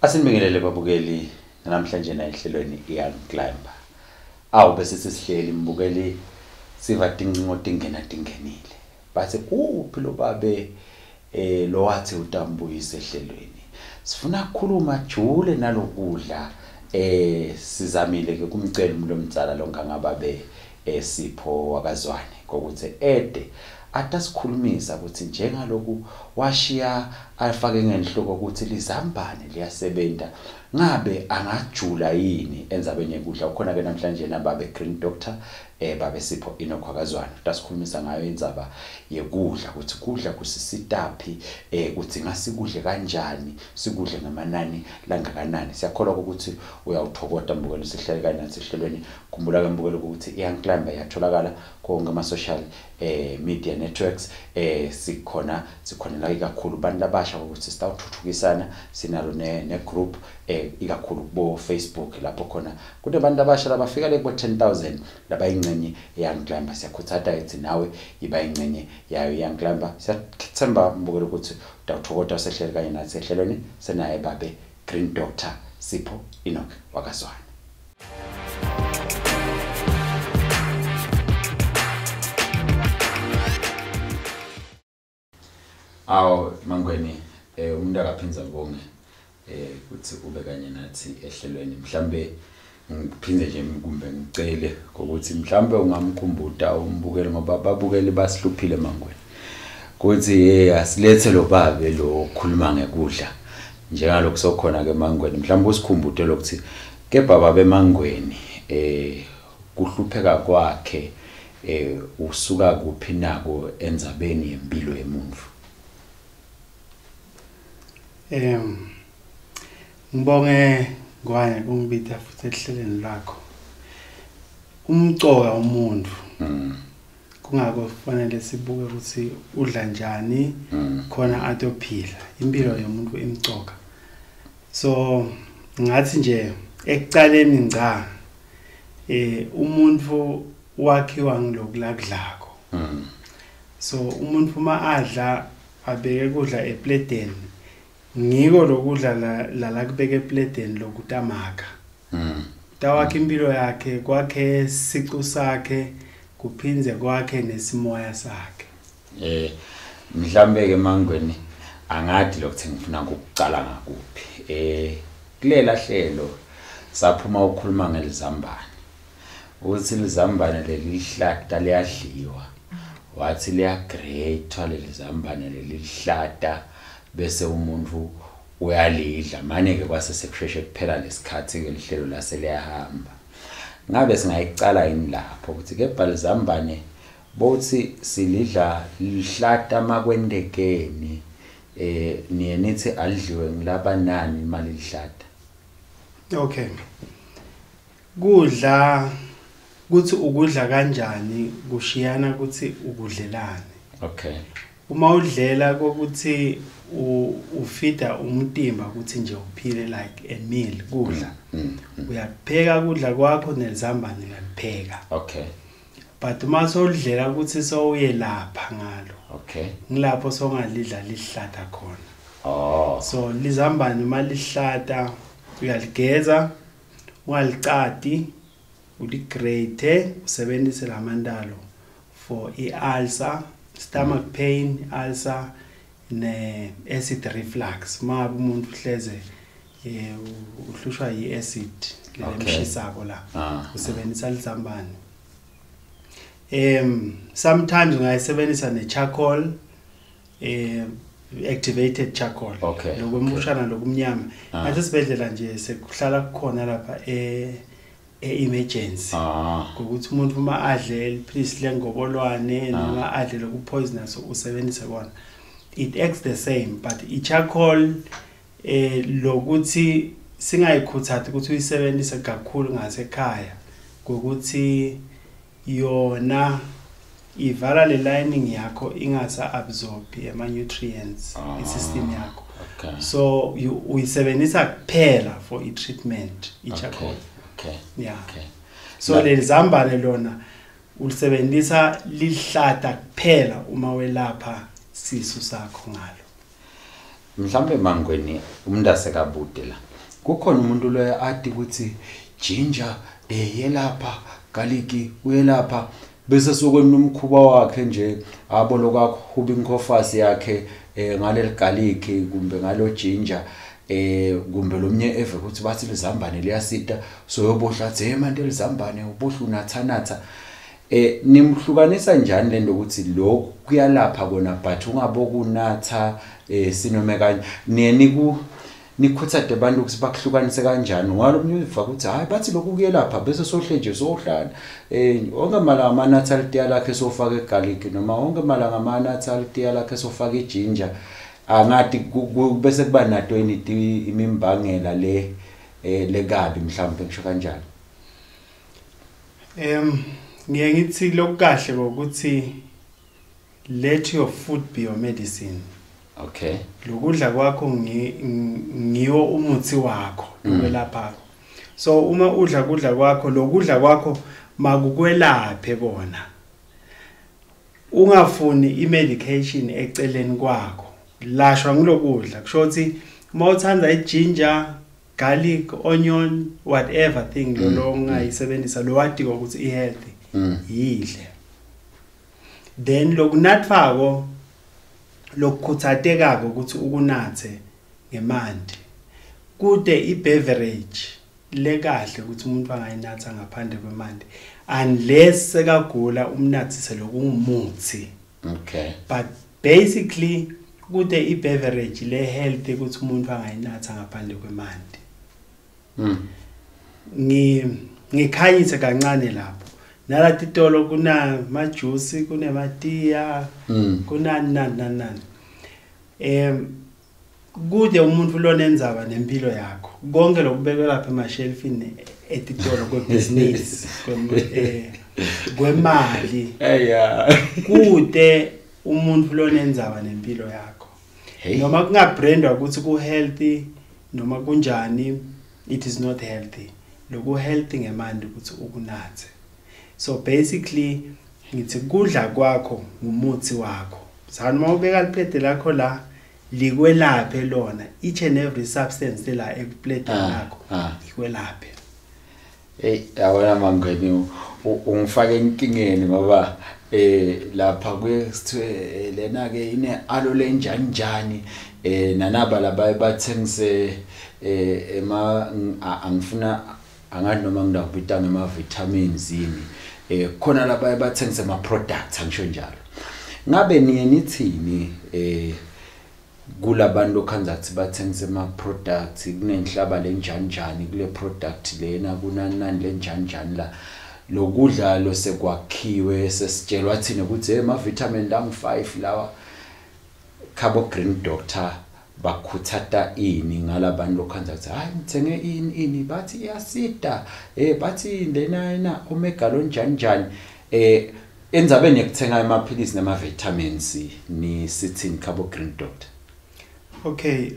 Asinibingelele babukeli namhlanje na ehlelweni iYoung Climber. Awu bese sesihleli imbukeli sivade incingo dingenile. Bathe kuphi lo babe lo wathi uTambuyise ehlelweni. Sifuna ukukhuluma jule nalokudla sizamile ke kumcela umlomtsala longangababe Sipho wakazwane kokuthi ede atasikhulumisa ukuthi njengaloku washiya afake ngenhloko ukuthi lizambane liyasebenza ngabe angajula yini enzabeni yekudla ukhona ke namhlanje nababe Green Doctor babe Sipho Enoch wakazwane tasikhulumisa ngayo indzaba yekudla ukuthi kudla kusisitaphi ukuthi ngasikudle kanjani sikudle ngamanani langakanani siyakholwa ukuthi uyawuthokota mbukelo sihlale kanjani sihlelweni khumbula ke mbukelo ukuthi iYoung Climber yatholakala konke ama social media networks sikhona la ikakhulu bantu labasha ukuthi sitawuthuthukisana sinalo ne group ikakhulu kubo Facebook lapho khona kunabantu abasha labafika le ku 10,000 labayingcenye iYoung Climber siyakhuthaza ukuthi nawe iba ingcenye yayo iYoung Climber siyathemba mbukelo ukuthi utawuthokota sehlele kanye nathi ehlelweni senaye babe Green Doctor Sipho Enoch wakazwane. Awu mangweni umuntu akaphinza bonke ukuthi ube kanye nathi ehlelweni mhlambe ngiphinde nje kumbe ngicele ukuthi mhlambe ungamkhumbuta umbukeli ngoba babukeli basihluphile mangweni ukuthi asilethe lo babe lo khuluma ngekudla njengalokho sokhona ke mangweni mhlambe usikhumbute lokuthi kebaba bemangweni kuhlupheka kwakhe usuka kuphi nako enzabeni yempilo yemuntu. Ngibonge ngwane kungibitha futhi ehlelweni lakho. Umcoka umuntu. Kungako kufanele sibuke ukuthi udla njani khona atophila. Impilo yomuntu imcoka. So ngathi nje ekucaleni ngca umuntu wakhiwa ngilokulakudlako. So umuntu uma adla abeke kudla eplateni ngiko lokudla la kubeke eplateni lokutamaka tawakhe impilo yakhe kwakhe sicu sakhe kuphinze kwakhe nesimoya sakhe mhlambe ke mangweni angadi lokuthi ngifuna ukucala ngakuphi kulela hlelo saphuma ukukhuluma ngelizambane uthi lizambane lelihlata liyadliwa wathi liyagrate lelizambane lelihlata bese umuntu uyalidla manje ke kwase sekusheshe kuphela lesikhathi ke lihlelo laseliyahamba ngabe singayicala yini lapho ukuthi ke balizambane bothi silidla lihlata makwendekeni niye nithi alidliwe ngilabanani imali lihlata. Okay, kudla kuthi ukudla kanjani kushiyana ukuthi ukudlelane. Okay, uma udlela kokuthi ufida umtimba ukuthi nje uphile like a meal kudla uyapheka kudla kwakho nezambane uyapheka. Okay, but uma sodlela ukuthi sowuye lapha ngalo okay ngilapho songalidla lihlata khona. Oh, so lizambane uma lihlata uyaligeza ungalicadi uligrate usebenzise lamandalo for i-ulcer, stomach pain, ulcer ne acid reflux ma umuntu uhleze uhlushwa yi-acid lemshisako la usebenzisa lizambane. Sometimes ungayisebenzisa ne-charcoal, activated charcoal. Okay, lokumshana lokumnyama ngathi sibedlela nje sekuhlala kukhona lapha emergency ukuthi umuntu uma adle iphilisi lengobolwane noma adle lokupoisonous usebenzisa kona it acts the same but i-charcoal lokuthi singayikhuthathi ukuthi uyisebenzise kakhulu ngasekhaya ngokuthi yona ivala le lining yakho ingasa absorb ama nutrients isystem yakho. Okay, so uyisebenzisa kuphela for i-treatment i-charcoal. Okay, yeah, okay. So lelizambane lona ulisebenzisa lihlata kuphela uma welapha sisu sakho ngalo. mhlambe mangweni umuntu asekabude la kukhona umuntu lo athi ukuthi ginger yelapha, garlic uyelapha, bese sokwenza umkhuba wakhe nje abo lokho hubinkoffers yakhe ngale garlic kumbe ngalo ginger kumbe lomnye eve ukuthi bathi lezambane liyasita so yobohla athe manje lezambane ubohla unathanatha nimhlukanisa njani lento ukuthi lokho kuyalapha kona but ungabokunatha sinome kanye nikhuthade abantu ukuthi bakuhlukanise kanjani ngoba lomnye uva ukuthi hayi bathi lokhu kuyelapha bese sohle nje sohlala onke malanga amanatha alitiya lakhe sofaka egarlic noma onke malanga amanatha alitiya lakhe sofaka iginger angathi bese kuba nato imimbangela lekabi mhlawumbe ngisho kanjalo. Ngiye ngithi lokukahle ukuthi let your food be your medicine. Okay. Lokudla kwakho ngiyo umuthi wakho lokwelapha. So uma udla kudla kwakho lokudla kwakho makukwelaphe kona. Ungafuni imedication eceleni kwakho. Lashwa ngilokudla kusho ukuthi uma uthanda iginger, garlic, onion, whatever thing lo ongayisebenzisa lo wadi ukuthi ihealthy yidle. Then lokunatfako lokukhuthateka ukuthi ukunathe ngemandi kude ibeverage lekahle ukuthi umuntu angayinatha ngaphandle kwemandi unless sekagula umnathise lokungumuthi. Okay. But basically kude ibeverage le healthy ukuthi umuntu angayinatha ngaphandle kwemandi. Ngikhanyise kancane lapho. Nalathi tolo kuna majuice, kuna matiya, kuna nani. Kude umuntu lonenzaba nempilo yakho. Konke lokubekwe lapha emashelfini etitolo kwebusiness, kwemali. Kude umuntu lonenzaba nempilo yakho. Noma kungabrandwa ukuthi ku healthy noma kunjani, it is not healthy. Lokho healthy ngemandi ukuthi ukunathe. So basically ngithi kudla kwakho ngumuthi wakho. Sanoma ubeka iplate lakho la likwelaphe lona each and every substance la eplate lakho ikwelaphe. Awona mangweni ungifake inkingeni ngoba lapha kwesithe lena ke ine alo lenjani njani nanaba laba bathengise angifuna angathi noma ngidabita ngema vitamins yini khona laba bathengise ama products angisho njalo. Ngabe niye nithini kulabantu okhanza ukuthi bathengise ama products kunenhlaba lenjani njani kule product lena kunanani lenjani njani la lokudla lo sekwakhiwe sesitshelwa thina ukuthi ama vitamin lang5 lawa Cabo Green Doctor bakhuthata ini ngalabantu lokhanza ukuthi hayi ngithenge ini bathi iyasida bathi lena omega lo njani njani enzabeni yokuthenga amaphilisi nama vitamins ni sitting Cabo Green Doctor. Okay,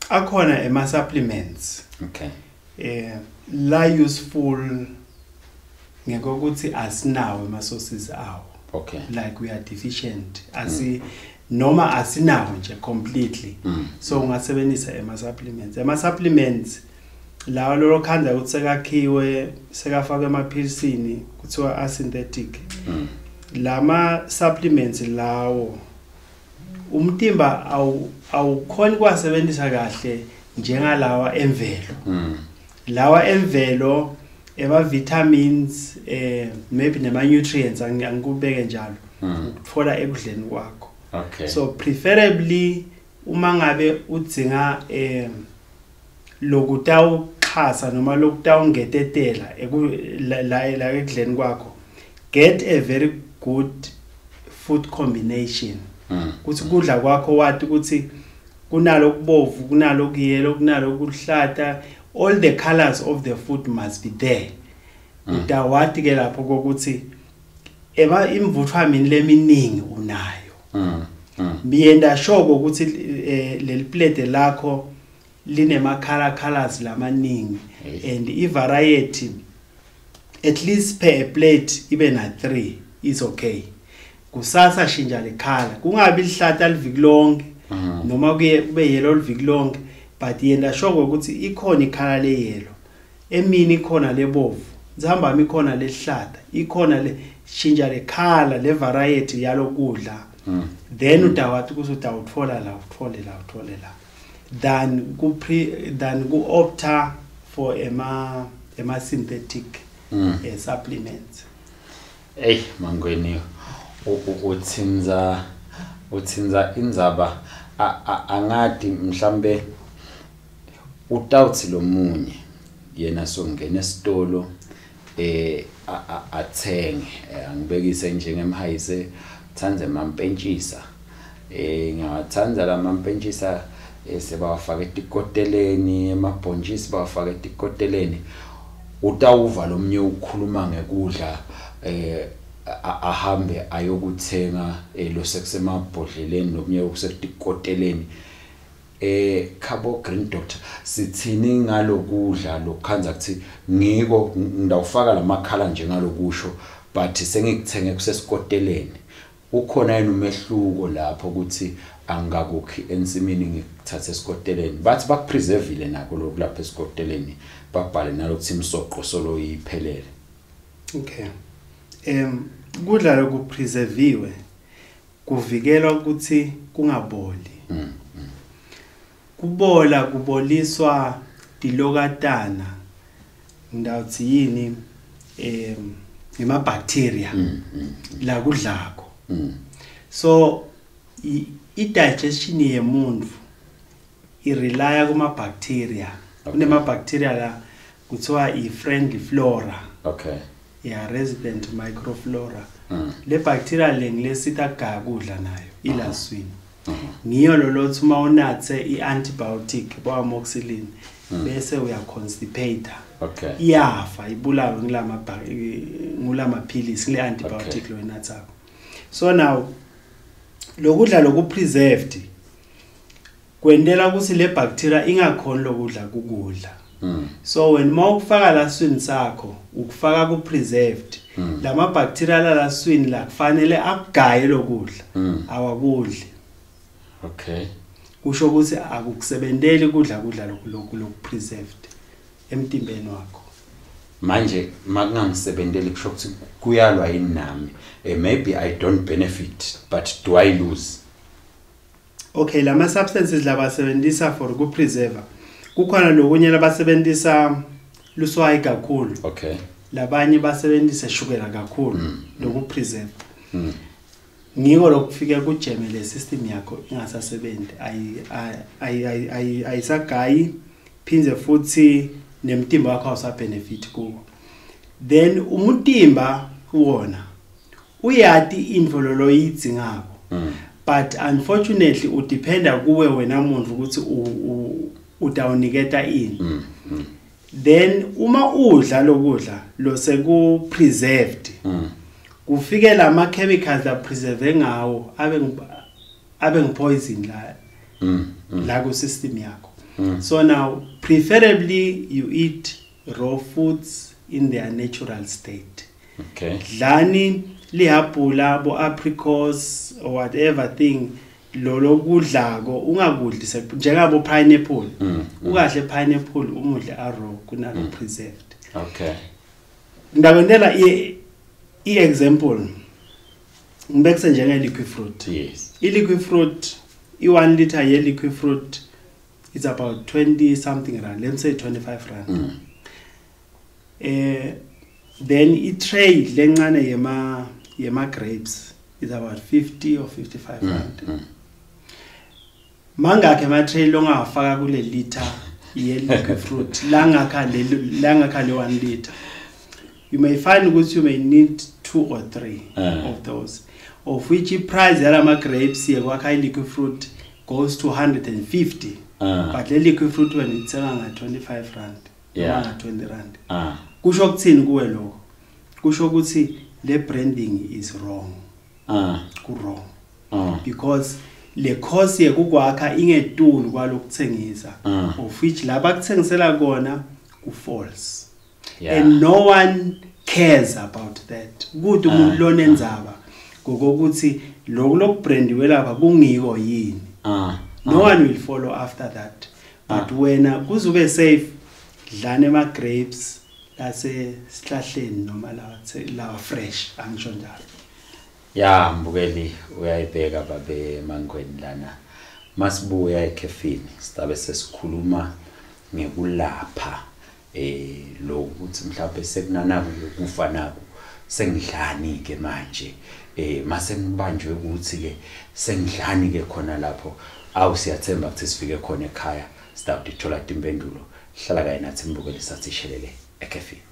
akhona ema supplements. Okay. La useful ngekokuthi asinawo ema sources awo. Okay. Like we are deficient noma asinawo nje completely. So ungasebenzisa ema supplements. Ema supplements lawo lo khanda ukuthi sekakhiwe sekafaka emaphilisini kuthiwa asynthetic. Lama supplements lawo umtimba awukhona kwasebenzisa kahle njengalawa emvelo. Lawa emvelo ema vitamins maybe nema nutrients angikubeke njalo ukuthola ekudleni kwakho. Okay. So preferably uma ngabe udzinga lokutawuxhasa noma lokutawungetetela la ekudleni kwakho, get a very good food combination. Kuthi kudla kwakho wathi ukuthi kunalo kubovu kunalo kuyelo kunalo kuhlata, all the colors of the food must be there. Udawathi ke lapho kokuthi imvuthamini leminingi unayo. Miyenda shoko ukuthi leli plate lakho linema colors lamaningi and I variety at least per plate ibe na 3 is okay. Kusasa shinja le color kungabi lihlata liviki lonke noma kube yellow liviki lonke but yena shoko ukuthi ikhona ikhala le yellow emini ikhona lebovu zihamba ikhona lehlata ikhona le shintsha le color le variety yalokudla then utawathi kusutawutfola la uthole la than ku opta for ema synthetic supplements. Hey Mangweni uthinza indzaba angadi mhlambe utawuthi lo munye yena songena esitolo athenge angibekise njengemhayise thanze mampentshisa ngiyathanda la mampentshisa sebawafaka etikoteleni emabhonjisi bawafaka etikoteleni utawuva lo mnye ukhuluma ngekudla ahambe ayokuthenga lo sekusemabhodleleni nomnye ukusetikoteleni Khabo Green Doctor sithini ngalokudla lokhanza kuthi ngiko ngidawufaka lamakhala njengalokusho but sengikuthenge kusesikoteleni ukhona yena umehluko lapho ukuthi angakukhi ensimini ngikuthatha esikoteleni bathi bakupreserveile nako lokulapha esikoteleni babhale nalokuthi imsoqo solo iphelele. Okay. Kudla lokupreserviwe kuvikelwa ukuthi kungaboli. Kubola kuboliswa dilokatana ngidawuthi yini ema bacteria la kudlako. So i-digestion yemuntu irelya kuma bacteria kunema bacteria la kuthiwa i-friendly flora. Okay. Yeah, resident microflora. Le bacteria lengilesita kudla nayo ilaswini. Ngiyo lolothi uma unathe i-antibiotic amoxicillin bese uya constipate. Okay. Iyafa ibulawe ngulama pills le antibiotic lo enathako. So now lokudla lokupreserved kwendela ukuthi le bacteria ingakhona lokudla kukudla. So when mawufaka laswini sakho ukufaka ku preserved lama bacteria laswini la kufanele akugaye lokudla awakudli. Okay. Kusho ukuthi akukusebenzeli kudla lokhu preserved emtimbeni wakho. Manje makungangisebenzeli kusho ukuthi kuyalwa yini nami maybe I don't benefit but do I lose? Okay, lama substances labasebenzisa for ku preserve kukhona lokunye labasebenzisa luswayi kakhulu. Okay. Labanye basebenzisa shukela kakhulu loku preserve. Ngiko lokufika kujemele system yakho ingasasebenzi ayisagayi phinze futhi nemtimba wakho awusabenefit kuwo. Then umutimba uwona uyati indvololo yidingako. But unfortunately udependa kuwe wena muntu ukuthi utawuniketa ini. Then uma udla lokudla lo seku preserved kufike lama chemicals la preserve ngawo abe poison la ku system yakho. So now preferably you eat raw foods in their natural state. Okay. Dlani lihabhula bo apricots or whatever thing lolo kudlako ungakudli njengabo pineapple. Ukahle pineapple umudle raw kunalo preserved. Okay. Ndakondela example ngibekuse njenge liquid fruit. Yes. Liquid fruit i1 liter ye liquid fruit is about 20 something rand, let's say 25 rand. Then i tray lencane yema grapes is about 50 or 55 rand. Mangakhe ma tray longafaka kule liter ye liquid fruit langakha le 1 liter. You may find that you may need 2 or 3 of those, of which the price yalama grapes yekwakha liquid fruit goes to 150. But the liquid fruit when it's selling 25 rand, 20 rand. Kusho kuthini kuwe lokho? Kusho ukuthi le branding is wrong. Wrong. Because le cost yekukwakha ingetulu kwalokuthengisa, of which laba kuthengisela kona ku false. And no one cares about that. Good umuntu lona enzaba ngokuthi lokubrandiwe lapha kungiko yini. No one will follow after that. but wena kuzube safe dlana ema grapes lase sihlahleni noma la fresh angisho njalo. Ya mbukeli uyayibheka babe Mangweni lana masibuya ekhefini sizabe sesikhuluma ngekulapha lo ukuthi mhlawumbe sekunana ukufa nako sengidlani ke manje mase ngibanjwe ukuthi ke sengidlani ke khona lapho siyathemba ukuthi sifike khona ekhaya sizabe dithola impendulo hlala kaye nathi mbukeli sathi shelele ekhefini.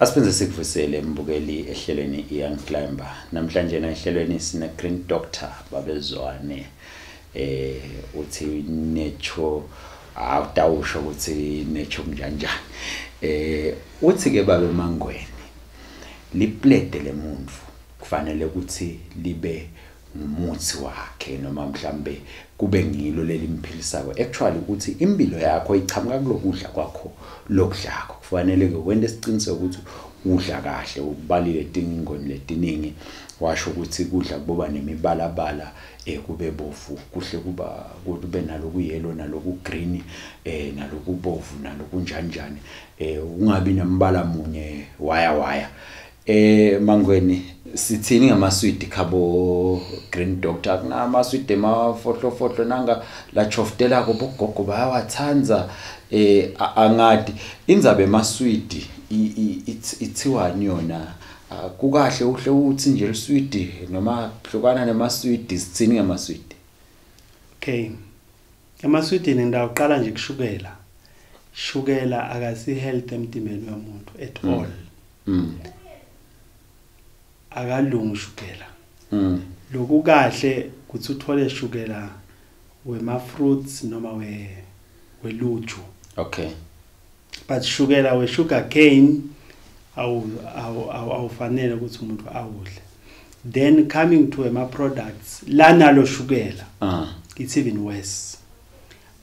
Asipenze sikuvusele mbukeli ehlelweni iYoung Climber namhlanje na ehlelweni sine Green Doctor babezwane uthi necho awutawusho ukuthi necho njani uthi ke babe Mangweni liplete lemuntu kufanele ukuthi libe umuthi wakhe noma mhlambe kube ngilo lelimphilisayo actually ukuthi impilo yakho ichamuka kulokudla kwakho lokudlako kufanele ke wende isiqiniseko ukuthi udla kahle ukubalile tingingoni letiningi washo ukuthi kudla kuboba nemibalabala kube bofu kuhle kube naloku yellow naloku green naloku bovu naloku njani ungabi nembala munye waya Mangweni sithini ngamaswidi khabo Green Doctor na amaswidi emafohlo nanga la choftela ko bogogo bayawathanza angadi inzabe emaswidi ithiwani yona kukahle uhle uthi nje iswidi noma hlukana nemaswidi sithini ngamaswidi. Okay, amaswidi ndawuqala nje kushukela akasi health emtimbeni womuntu at all. Akalungi ushukela. Lokhu kahle kuthi uthole shukela wema fruits noma weluju. Okay. But shukela we sugar cane awufanele ukuthi umuntu awudle. Then coming to ema products lana lo shukela. It's even worse.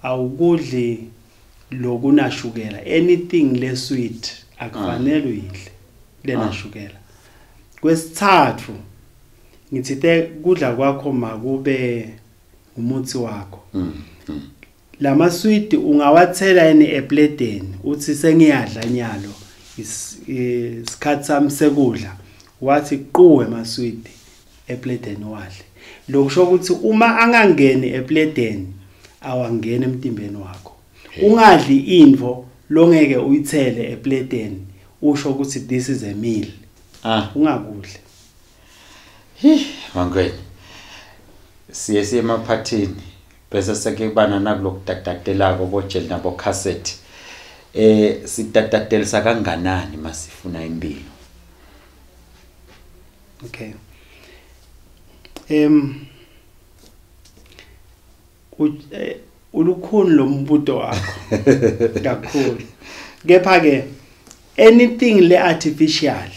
Awukudli lokuna shukela anything le sweet akufanele uyidle lena shukela. Kwesithathu ngithithe kudla kwakho makube umuthi wakho. Lama sweet ungawathela epleteni uthi sengiyadla nyalo isikhathi sami sekudla wathi quwe ama sweet epleteni wadle. Lokusho ukuthi uma angangeni epleteni awangena emtimbeni wakho. Ungadli indvo longeke uyithele epleteni usho ukuthi this is a meal. Ungakudle. Mangweni siye emaphathini bese sekubana nakulokudadadelako bojeli nabo cassette sidadatelisa kanganani masifuna impilo. Okay. Ulukhuni lombuto wakho kakhulu. Kepha ke anything le artificial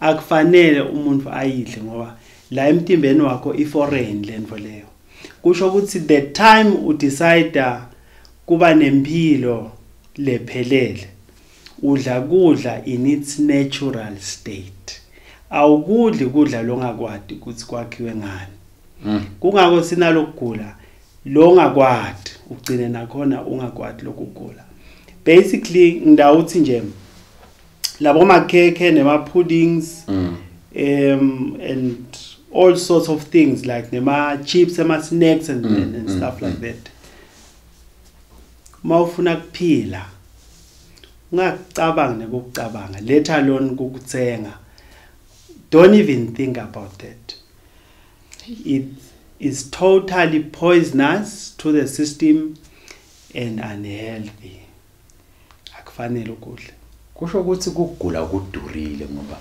akufanele umuntu ayidle ngoba la emtimbeni wakho iforeign lento leyo. Kusho ukuthi the time u decide kuba nempilo lephelele udla kudla in its natural state. Awukudli kudla longakwadi ukuthi kwakhiwe ngani. Kungako sinalokugula longakwadi ugcine nakhona ungakwadi lokugula. Basically ngidawuthi nje labo makhekhe nema puddings and all sorts of things like nema chips and snacks and stuff like that. Mawufuna kuphila ungacabanga nekucabanga let alone ukuthenga. Don't even think about that. It is totally poisonous to the system and unhealthy. Akufanele ukudla. Kusho ukuthi kugula kudurile ngoba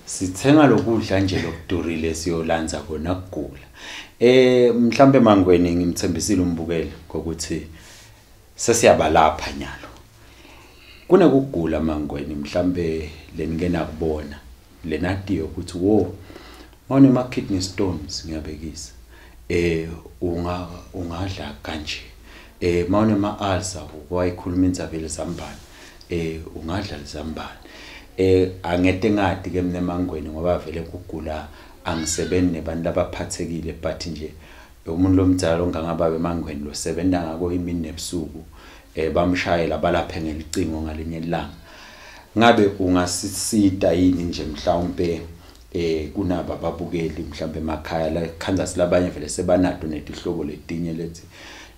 sithenga lokudla nje lokudurile siyolanza kona kugula. Mhlambe Mangweni ngimthembisile umbukeli ukuthi sesiyabalapha nyalo. kunekugula mangweni mhlambe leningena kubona lenatiyo ukuthi wo mawune ma kidney stones ngiyabekisa ungadla kanje mawune ma ulcer wayikhuluma inzabelo zambane ungadla lizambane angete ngadi ke mina mangweni ngoba vele kugula angisebenzi nebantu abaphathekile but nje umuntu lomdzala ongangababe mangweni lo sebenza ngako imini nebusuku bamshayela balapha ngelicingo ngalinye ilanga ngabe ungasisita yini nje mhlawumbe kunaba babukeli mhlawumbe emakhaya la Kansas labanye vele sebanado netihlobo letinye lethi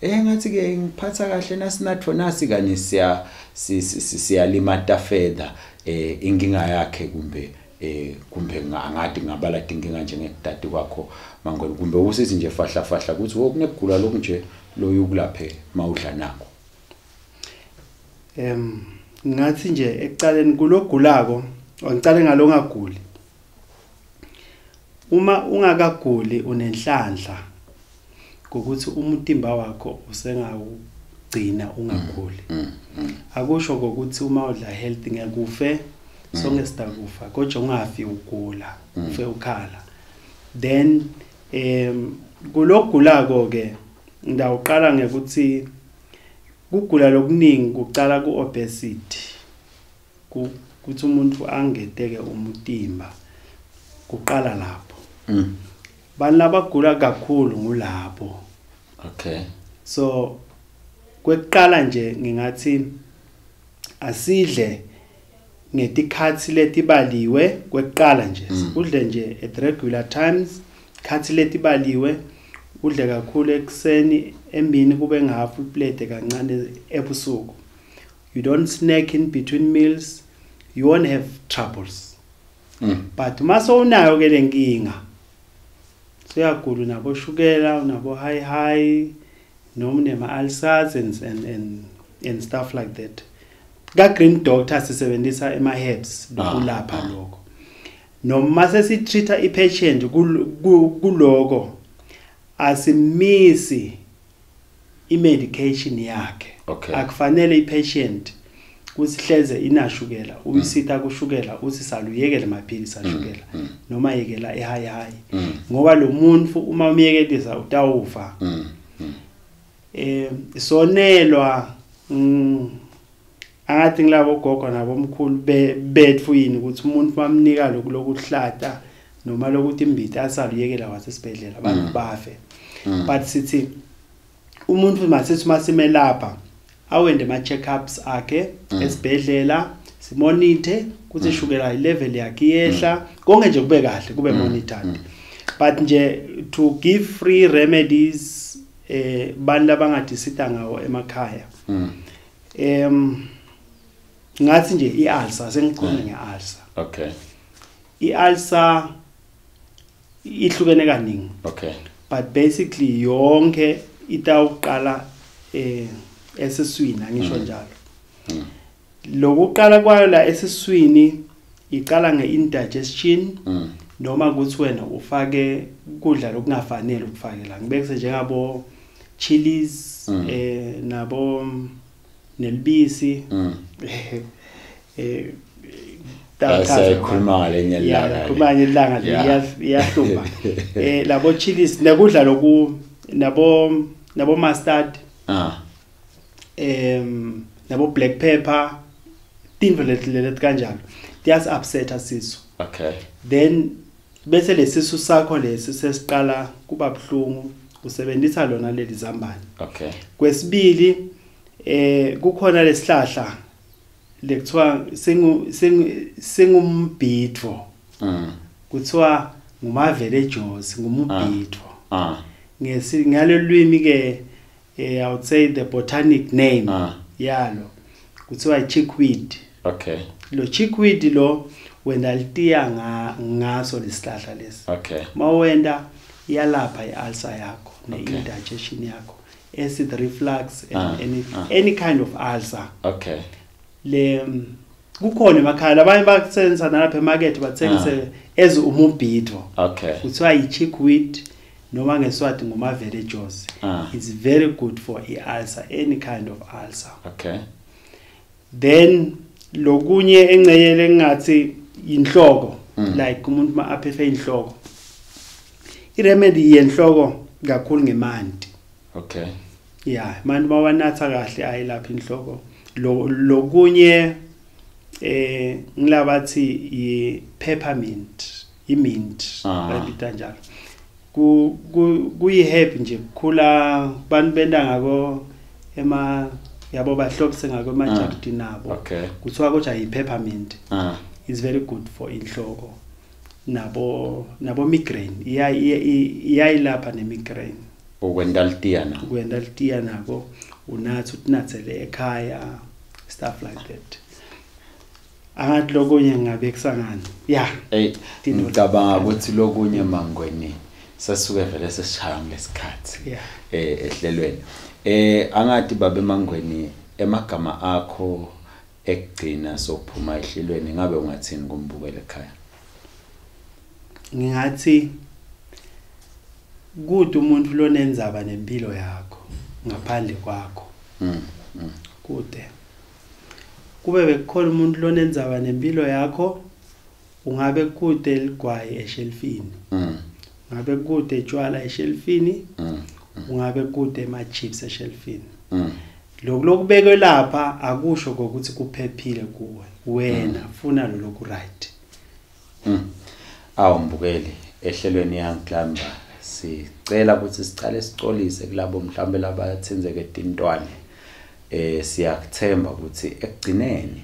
ngathi ke ngiphatha kahle nasinatho nasi kanye siyalimata further inkinga yakhe kumbe ngathi ngabala inkinga njengekudadi kwakho mangweni kumbe usithi nje fahla ukuthi wokunegula lokunje loyokulaphe mawudla nako ngathi nje ekucaleni kulogulako ngicale ngalongaguli uma ungakaguli unenhlanhla ukuthi umtimba wakho usengawugcina ungaguli akusho ukuthi uma udla healthy ngekufe sonke sitakufa kodwa ungafi ugula ufe ukhala then kulogulako ke ndawuqala ngekuthi kugula lokuningi kucala ku-obesity kuthi umuntu angeteke umtimba kuqala lapho bantu labagula kakhulu ngulapho okay so kwekuqala nje ngingathi asidle ngetikhathi letibaliwe kwekuqala nje udle nje at regular times khathi letibaliwe udle kakhulu ekseni emini kube ngahafu plate kancane ebusuku you don't snack in between meals you won't have troubles but maso unayo ke lenkinga siyagula nabo shukela nabo high noma nema ulcers and stuff like that ka green doctor sisebenzisa ema herbs lokulapha lokho noma sesitreata ipatient kuloko asimisi imedication yakhe akufanele ipatient kusihleze inashukela uyisitha kushukela usisaluyekele maphilisi ashukela noma yekela high ngoba lo muntu uma umiyekelisa utawufa sonelwa angathi ngilabo gogo nabo mkhulu bethu yini ukuthi umuntu bamnika lokuhlata noma lokuthi imbita asaluyekela wasesibhedlela abantu bafe but sithi umuntu masithi masimelapha awende ma checkups akhe esibhedlela simonithe kuthi shukela level yakhe yehla konke nje kube kahle kube monitored but nje to give free remedies bantu abangadisita ngawo emakhaya ngathi nje iulcer sengikhona ngeulcer okay iulcer ihlukene kaningi okay but basically yonke itawuqala esiswini angisho njalo lokuqala kwayo la esiswini iqala ngeindigestion noma ukuthi wena ufake ukudla lokungafanele ukufakela ngibekise njengabo chilies nabo nelibisi sayikhuluma lenye ilanga kumanye ilanga liyahlupha labo chilies nekudla loku nabo mustard nabo black pepper tinto leti kanjalo tiyas upset asiso okay then bese lesisu sakho lesi sesiqala kuba buhlungu usebenzisa lona leli zambane okay kwesibili kukhona lesihlahla lekuthiwa singumbhidvo kuthiwa ngumavelejosi ngumumbhidvo ngalolwimi ke I would say the botanic name yalo kuthiwa chickweed okay lo chickweed lo wenda litiya ngaso lesihlahla lesi okay mawenda iyalapha iulcer yakho ne-indigestion yakho acid reflux and any kind of ulcer okay kukhona emakhaya abanye bakusebenzisa nalapha emarket bathengise as umumbhidvo okay kuthiwa i-chickweed noma ngeSwati ngumavelejosi it's very good for ulcer any kind of ulcer okay then lokunye engceyele ngathi inhloko like umuntu ma aphethe inhloko iremedy yenhloko kakhulu ngemanti. Okay. Yeah, manje bawanatha kahle ayilapha inhloko. Lokunye ngilabathi i peppermint, imint bayibita njalo. Kuyi herb nje kukhula bantu benda ngako yabo bahlobise ngako emajakti nabo. Okay. Kuthiwa kodwa i peppermint. Is very good for inhloko. Nabo migraine. Iyayilapha ne migraine. Ukwenda litiya nako unathi utinathele ekhaya, stuff like that. Angathi lokunye ngabe kusangani. Yeah. Ngicabanga ukuthi lokunye Mangweni sasuke vele sesishaya ngesikhathi. Yeah. Ehlelweni. Angathi babe Mangweni emagama akho ekugcina sokuphuma ehlelweni ngabe ungathini kumbukela ekhaya? Ngingathi kude umuntu lonenzaba nempilo yakho ngaphandle kwakho. Kude kube bekukhona umuntu lonenzaba nempilo yakho, ungabe kude ligwayi eshelfini, ungabe kude etshwala eshelfini, ungabe kude ema-chips eshelfini. Lokubekwe lapha akusho ukuthi kuphephile kuwe, wena funa lokhu right. Mbukeli ehlelweni yangiklamba sicela ukuthi sicale sicolise kulabo mhlambe labathinzeke etintwane. Siyakuthemba ukuthi ekugcineni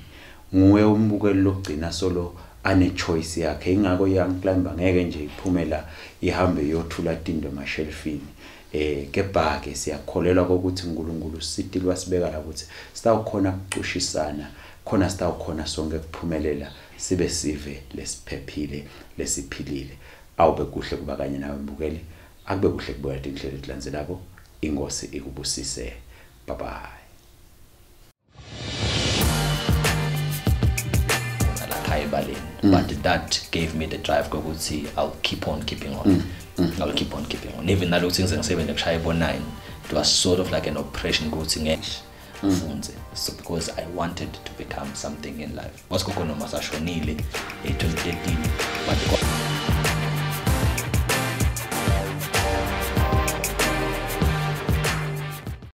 nguwe umbukeli lokugcina solo ane choice yakhe, ingakho yangiklamba ngeke nje iphumela ihambe yothula tindo emashelfini. Kepha ke siyakholelwa ukuthi uNkulunkulu sitilwa sibeka la ukuthi sitawukhona ukucushisana, khona sitawukhona sonke kuphumelela sibe sive lesiphephile lesiphilile. Awube kuhle kuba kanye nawe mbukeli, akube kuhle kubuka inhlelo ezilandzelako. Inkosi ikubusise. Bye bye. But that gave me the drive ukuthi I'll keep on keeping on. I'll keep on keeping on. Even though things are 7 9, it was sort of like an operation going so because I wanted to become something in life. Was kokono masashonile 2013 but